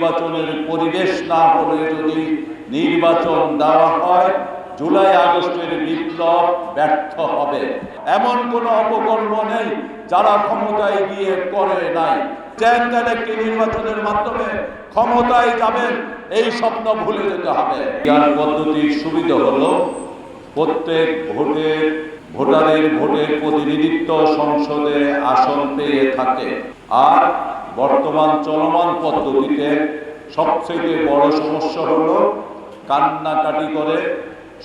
নির্বাচনের পরিবেশ না হলে যদি নির্বাচন দেওয়া হয়, জুলাই আগস্টের বিপ্লব ব্যর্থ হবে। এমন কোনো অপকর্ম নেই যারা ক্ষমতায় গিয়ে করে নাই। চ্যান একটি নির্বাচনের মাধ্যমে ক্ষমতায় যাবেন, এই স্বপ্ন ভুলে যেতে হবে। ইয়ার পদ্ধতির সুবিধা হলো প্রত্যেক ভোটারের ভোটের প্রতিনিধিত্ব সংসদে আসন পেয়ে থাকে। আর বর্তমান চলমান পদ্ধতিতে সবচেয়ে বড় সমস্যা হলো কান্নাকাটি করে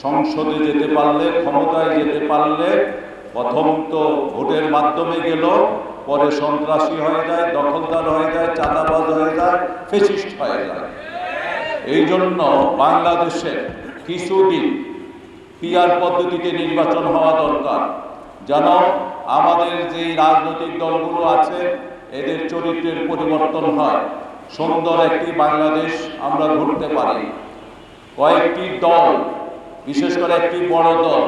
সংসদে যেতে পারলে, ক্ষমতায় যেতে পারলে প্রথম তো ভোটের মাধ্যমে গেল, পরে সন্ত্রাসী হয়ে যায়, দখলদার হয়ে যায়, চাঁদাবাজ হয়ে যায়, ফ্যাসিস্ট হয়ে যায়। এই জন্য বাংলাদেশে কিছুদিন পিআর পদ্ধতিতে নির্বাচন হওয়া দরকার, যেন আমাদের যে রাজনৈতিক দলগুলো আছে এদের চরিত্রের পরিবর্তন হয়, সুন্দর একটি বাংলাদেশ আমরা গড়তে পারি। কয়েকটি দল, বিশেষ করে একটি বড় দল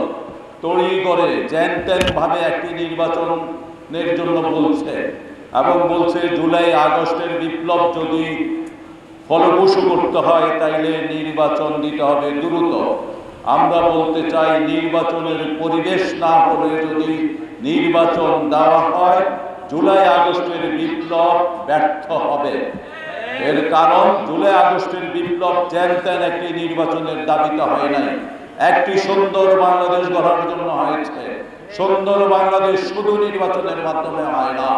তড়ি করে জ্যান ত্যান ভাবে একটি নির্বাচনের জন্য বলছে এবং বলছে জুলাই আগস্টের বিপ্লব যদি ফলপ্রসূ করতে হয় তাইলে নির্বাচন দিতে হবে দ্রুত। আমরা বলতে চাই, নির্বাচনের পরিবেশ না হলে যদি নির্বাচন দেওয়া হয়, জুলাই আগস্টের বিপ্লব ব্যর্থ হবে। এর কারণ জুলাই আগস্টের বিপ্লব জ্যান ত্যান একটি নির্বাচনের দাবিতে হয় নাই, একটি সুন্দর বাংলাদেশ গড়ার জন্য হয়েছে। সুন্দর বাংলাদেশ শুধু নির্বাচনের মাধ্যমে হয় না।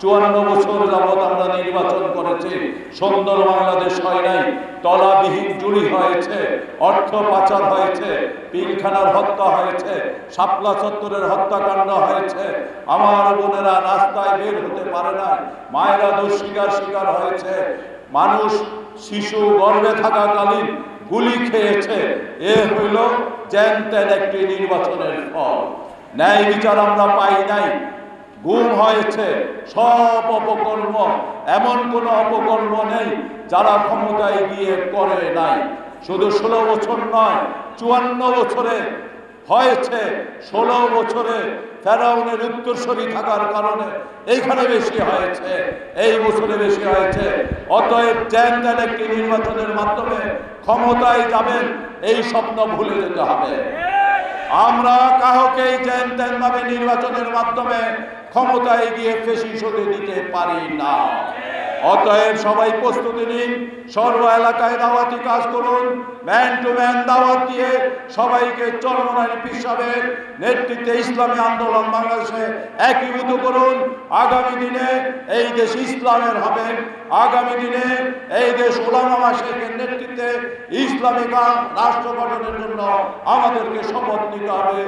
54 বছর যাবৎ আমরা নির্বাচন করেছি, সুন্দর বাংলাদেশ হয় নাই। তলাবিহীন চুরি হয়েছে, অর্থ পাচার হয়েছে, পিলখানার হত্যা হয়েছে, শাপলা চত্বরের হত্যাকাণ্ড হয়েছে। আমার বোনেরা রাস্তায় বের হতে পারে না, মায়েরা দুঃশিকার শিকার হয়েছে, মানুষ শিশু গর্ভে থাকাকালীন গুলি খেয়েছে। এ হইল জ্যান ত্যান একটি নির্বাচনের ফল। ন্যায় বিচার আমরা পাই নাই, গুম হয়েছে, সব অপকর্ম। এমন কোন অপকর্ম নেই যারা ক্ষমতায় গিয়ে করে নাই। শুধু 16 বছর নয়, 54 বছরে হয়েছে। 16 বছরে ফেরাউনের উত্তরসূরি থাকার কারণে এইখানে বেশি হয়েছে, এই বছরে বেশি হয়েছে। অতএব জ্যান ত্যান একটি নির্বাচনের মাধ্যমে ক্ষমতায় যাবেন, এই স্বপ্ন ভুলে যেতে হবে। আমরা কাউকেই জ্যান ত্যান ভাবে নির্বাচনের মাধ্যমে ক্ষমতায় গিয়ে ফেসিস হতে দিতে পারি না। অতএব সবাই প্রস্তুতি নিন, সর্ব এলাকায় দাওয়াতি কাজ করুন, ম্যান টু ম্যান দাওয়াত দিয়ে সবাইকে চরমনাই পীর সাহেবের নেতৃত্বে ইসলামী আন্দোলন বাংলাদেশে একীভূত করুন। আগামী দিনে এই দেশ ইসলামের হবে, আগামী দিনে এই দেশ উলামা মাশায়েখের নেতৃত্বে ইসলামিক রাষ্ট্র গঠনের জন্য আমাদেরকে শপথ নিতে হবে।